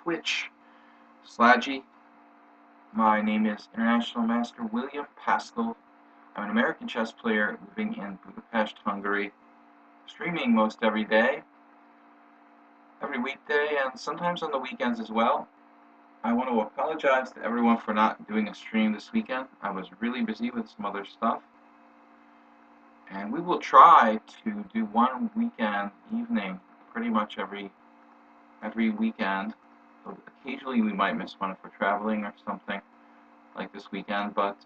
Twitch. Slaggy. My name is International Master William Paschall. I'm an American chess player living in Budapest, Hungary, streaming most every day, every weekday, and sometimes on the weekends as well. I want to apologize to everyone for not doing a stream this weekend. I was really busy with some other stuff. And we will try to do one weekend evening pretty much every weekend. So occasionally we might miss one if we're traveling or something like this weekend, but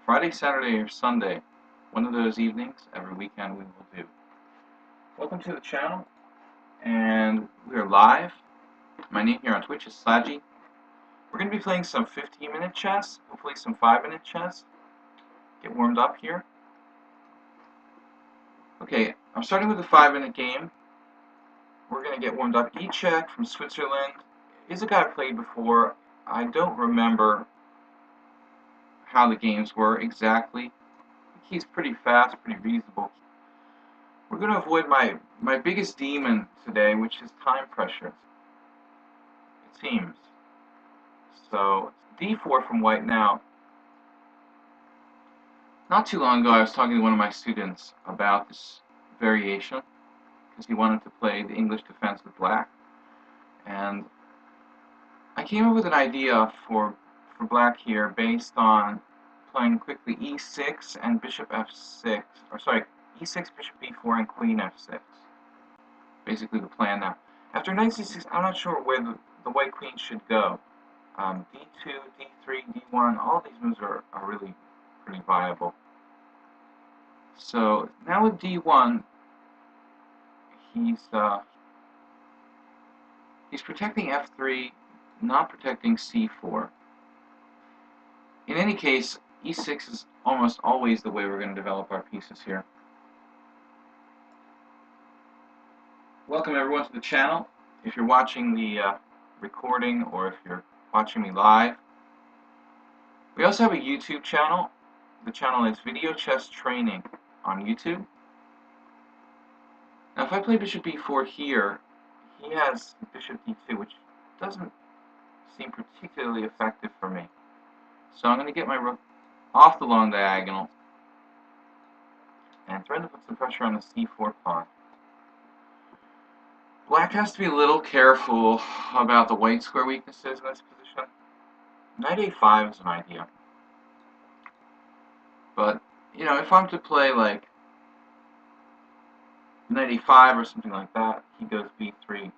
Friday, Saturday, or Sunday, one of those evenings every weekend we will do. Welcome to the channel, and we are live. My name here on Twitch is Slaggy. We're going to be playing some 15-minute chess, hopefully some 5-minute chess. Get warmed up here. Okay, I'm starting with a 5-minute game. We're going to get warmed up. E-Check from Switzerland is a guy I've played before. I don't remember how the games were exactly. He's pretty fast, pretty reasonable. We're going to avoid my biggest demon today, which is time pressure, it seems. So, d4 from white now. Not too long ago, I was talking to one of my students about this variation, because he wanted to play the English defense with black. And I came up with an idea for black here based on playing quickly e6 and bishop f6, or sorry, e6, bishop b4, and queen f6. Basically the plan now. After knight c6, I'm not sure where the white queen should go. d2, d3, d1, all these moves are really pretty viable. So now with d1, he's protecting f3, not protecting c4. In any case, e6 is almost always the way we're going to develop our pieces here. Welcome everyone to the channel. If you're watching the recording or if you're watching me live. We also have a YouTube channel. The channel is Video Chess Training on YouTube. Now if I play bishop b4 here, he has bishop d2, which doesn't seem particularly effective for me. So I'm going to get my rook off the long diagonal and try to put some pressure on the c4 pawn. Black has to be a little careful about the white square weaknesses in this position. Knight a5 is an idea. But, you know, if I'm to play like knight a5 or something like that, he goes b3.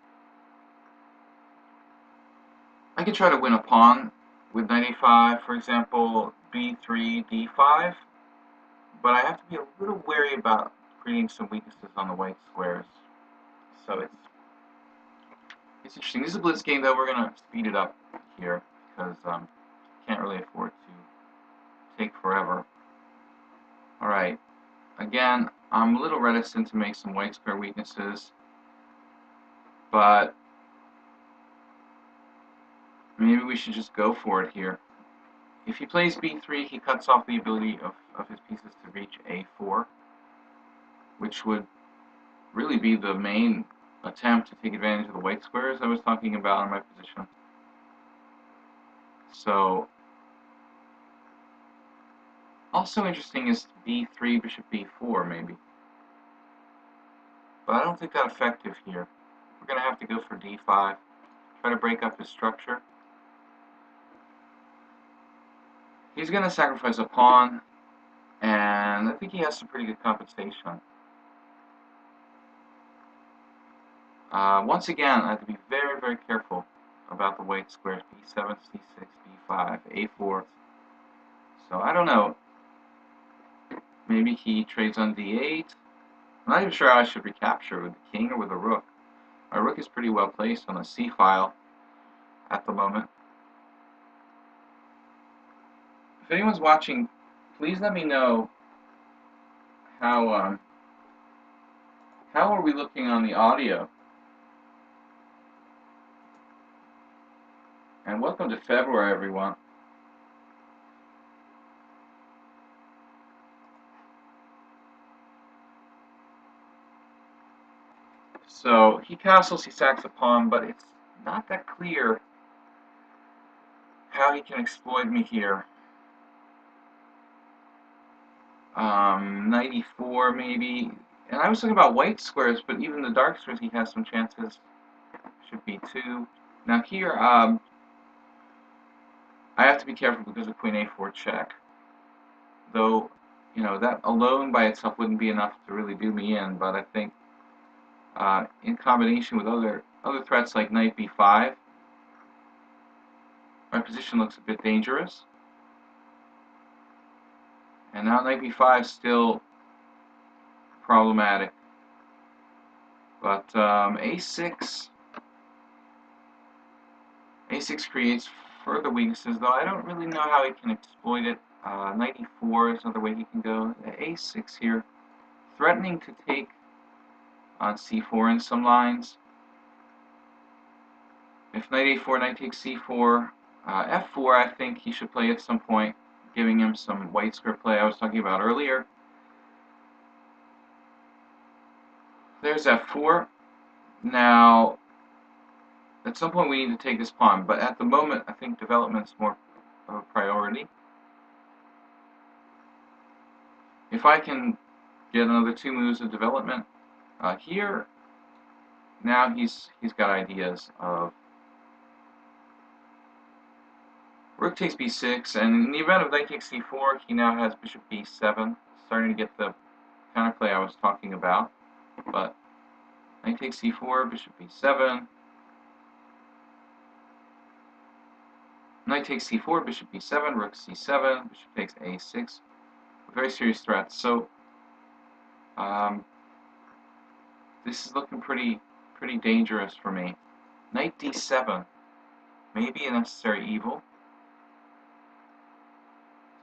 I could try to win a pawn with knight a5, for example, b3, d5, but I have to be a little wary about creating some weaknesses on the white squares. So it's interesting. This is a blitz game, though. We're going to speed it up here because can't really afford to take forever. Alright, again, I'm a little reticent to make some white square weaknesses, but maybe we should just go for it here. If he plays b3, he cuts off the ability of his pieces to reach a4, which would really be the main attempt to take advantage of the white squares I was talking about in my position. So, also interesting is b3, bishop b4 maybe. But I don't think that's effective here. We're going to have to go for d5, try to break up his structure. He's going to sacrifice a pawn, and I think he has some pretty good compensation. Once again, I have to be very, very careful about the white squares. b7, c6, b5, a4. So I don't know. Maybe he trades on d8. I'm not even sure how I should recapture, with the king or with a rook. My rook is pretty well placed on the c file at the moment. If anyone's watching, please let me know how are we looking on the audio. And welcome to February, everyone. So he castles, he sacks a pawn, but it's not that clear how he can exploit me here. 94 maybe. And I was thinking about white squares, but even the dark squares he has some chances. Should be 2. Now here, I have to be careful because of queen a4 check. Though, you know, that alone by itself wouldn't be enough to really do me in, but I think in combination with other threats like knight b5, my position looks a bit dangerous. And now knight b5 is still problematic. But a6 creates further weaknesses, though I don't really know how he can exploit it. Knight e4 is another way he can go. A6 here, threatening to take on c4 in some lines. If knight a4, knight takes c4, f4 I think he should play at some point, giving him some white square play I was talking about earlier. There's f4. Now, at some point we need to take this pawn, but at the moment I think development's more of a priority. If I can get another 2 moves of development here, now he's got ideas of rook takes b6, and in the event of knight takes c4, he now has bishop b7, starting to get the counterplay I was talking about. But knight takes c4, bishop b7, knight takes c4, bishop b7, rook c7, bishop takes a6. Very serious threats. So this is looking pretty dangerous for me. Knight d7 may be a necessary evil.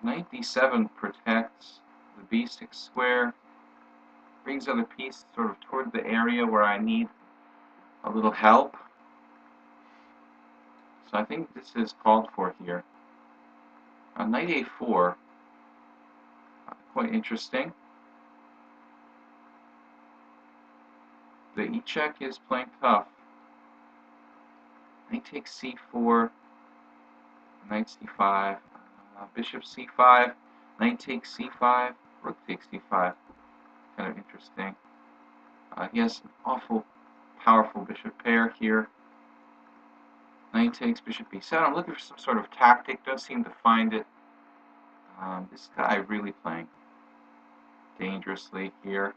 Knight d7 protects the b6 square, brings other pieces sort of toward the area where I need a little help. So I think this is called for here. Knight a4, quite interesting. The e-check is playing tough. Knight takes c4, knight c5, bishop c5, knight takes c5, rook takes c5. Kind of interesting. He has an awful powerful bishop pair here. Knight takes bishop b7. I'm looking for some sort of tactic. Don't seem to find it. This guy really playing dangerously here.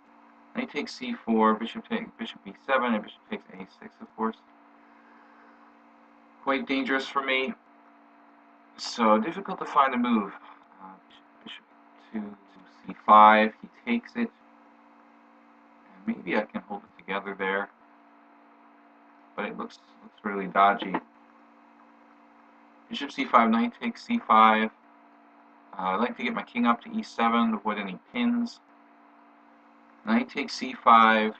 Knight takes c4, bishop b7, and bishop takes a6, of course. Quite dangerous for me. So difficult to find a move. Bishop to c5. He takes it. And maybe I can hold it together there. But it looks really dodgy. Bishop c5, knight takes c5. I like to get my king up to e7 to avoid any pins. Knight takes c5.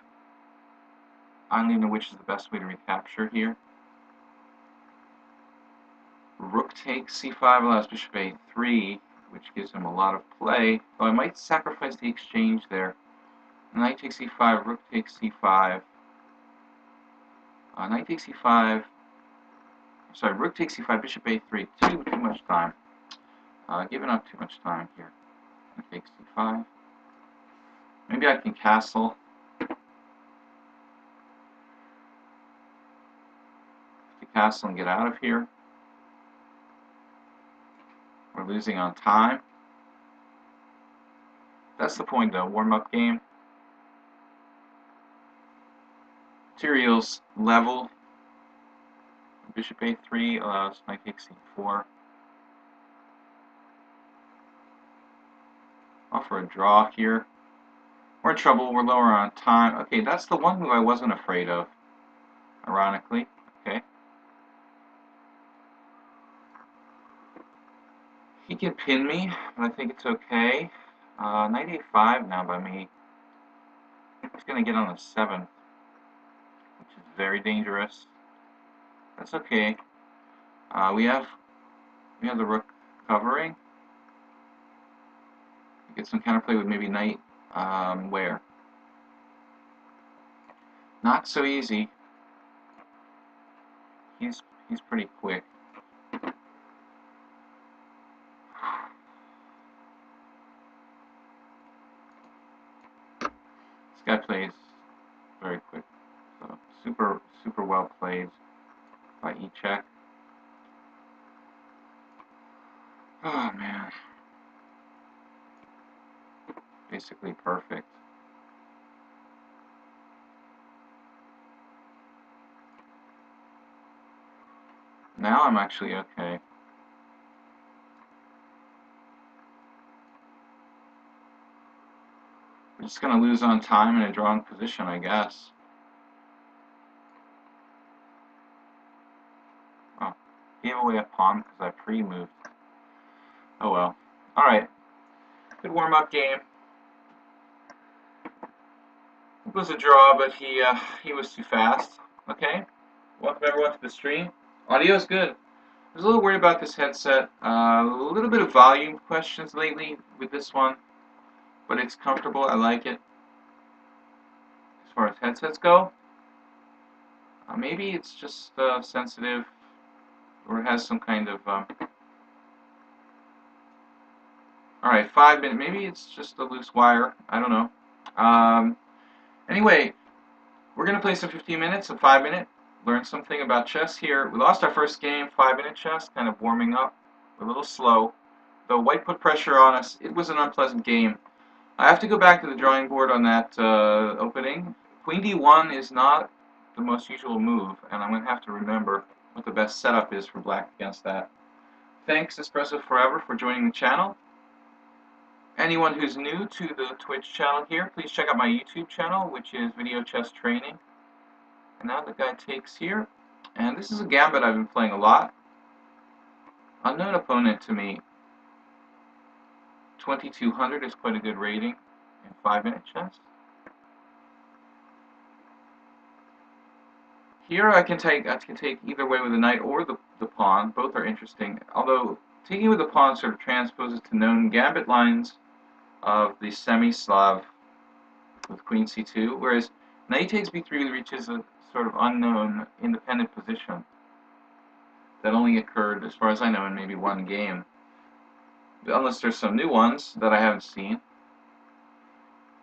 I don't even know which is the best way to recapture here. Rook takes c5 allows bishop a3, which gives him a lot of play. Though I might sacrifice the exchange there. Knight takes c5, rook takes c5. Knight takes c5. Sorry, rook takes c5, bishop a3. Too much time. Giving up too much time here. Knight takes c5. Maybe I can castle. To castle and get out of here. We're losing on time. That's the point though, warm-up game. Materials level. Bishop a3 allows knight takes c4. Off for a draw here. We're in trouble, we're lower on time. Okay, that's the one move I wasn't afraid of, ironically. Okay. He can pin me, but I think it's okay. Knight a5 now by me. He's going to get on the 7th, which is very dangerous. That's okay. We have the rook covering. Get some counterplay with maybe knight where? Not so easy. he's pretty quick. This guy plays very quick. So super well played by E-check. Oh man. Basically perfect. Now I'm actually okay. We're just gonna lose on time in a drawing position, I guess. Oh, gave away a pawn because I pre-moved. Oh well. Alright. Good warm-up game. It was a draw, but he was too fast. Okay. Welcome everyone to the stream. Audio's good. I was a little worried about this headset. A little bit of volume questions lately with this one, but it's comfortable. I like it. As far as headsets go, maybe it's just sensitive, or it has some kind of. All right, 5 minutes. Maybe it's just a loose wire. I don't know. Anyway, we're gonna play some 15 minutes, a 5-minute. Learn something about chess here. We lost our first game, 5-minute chess, kind of warming up, a little slow. Though white put pressure on us, it was an unpleasant game. I have to go back to the drawing board on that opening. Queen d1 is not the most usual move, and I'm going to have to remember what the best setup is for black against that. Thanks, Espresso Forever, for joining the channel. Anyone who's new to the Twitch channel here, please check out my YouTube channel, which is Video Chess Training. And now the guy takes here, and this is a gambit I've been playing a lot. Unknown opponent to me. 2200 is quite a good rating in 5-minute chess. Here I can take either way with the knight or the pawn. Both are interesting. Although taking with the pawn sort of transposes to known gambit lines of the semi-Slav with queen c2, whereas knight takes b3 reaches a sort of unknown independent position that only occurred, as far as I know, in maybe one game. Unless there's some new ones that I haven't seen.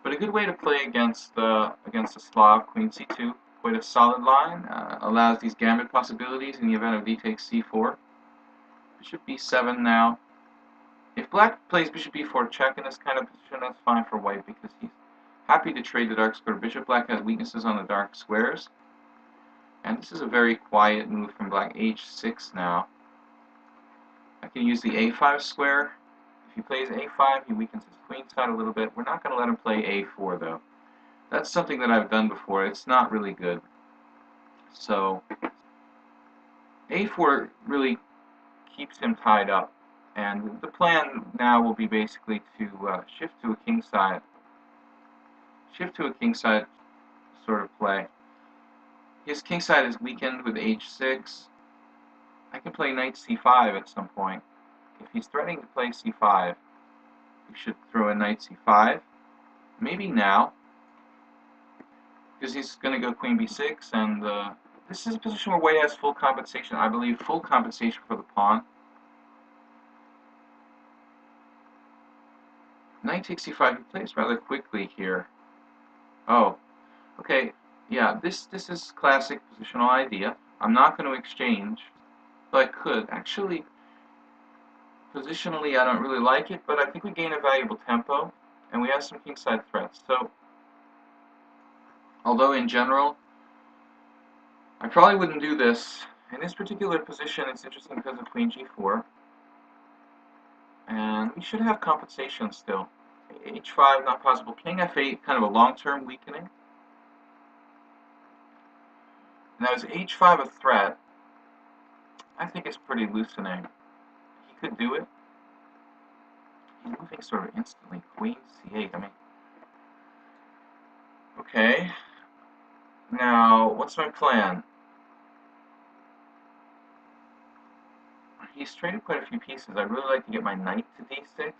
But a good way to play against a Slav, queen c2, quite a solid line, allows these gambit possibilities in the event of d takes c4. Bishop b7 now. If black plays bishop b4 check in this kind of position, that's fine for white because he's happy to trade the dark square bishop. Black has weaknesses on the dark squares. And this is a very quiet move from black. h6 now. I can use the a5 square. If he plays a5, he weakens his queen side a little bit. We're not going to let him play a4 though. That's something that I've done before. It's not really good. So a4 really keeps him tied up. And the plan now will be basically to shift to a kingside. Shift to a kingside sort of play. His kingside is weakened with h6. I can play knight c5 at some point. If he's threatening to play c5, we should throw in knight c5. Maybe now, because he's going to go queen b6, and this is a position where white has full compensation. I believe full compensation for the pawn. Knight takes c5. He plays rather quickly here. Oh, okay. Yeah, this is classic positional idea. I'm not going to exchange, but I could. Actually, positionally, I don't really like it, but I think we gain a valuable tempo, and we have some kingside threats. So, although in general, I probably wouldn't do this. In this particular position, it's interesting because of queen g4. And we should have compensation still. h5, not possible. King f8, kind of a long-term weakening. Now, is h5 a threat? I think it's pretty loosening. He could do it. He's moving sort of instantly. Queen c8, I mean. Okay. Now, what's my plan? He's traded quite a few pieces. I'd really like to get my knight to d6.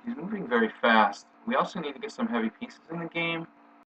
He's moving very fast. We also need to get some heavy pieces in the game.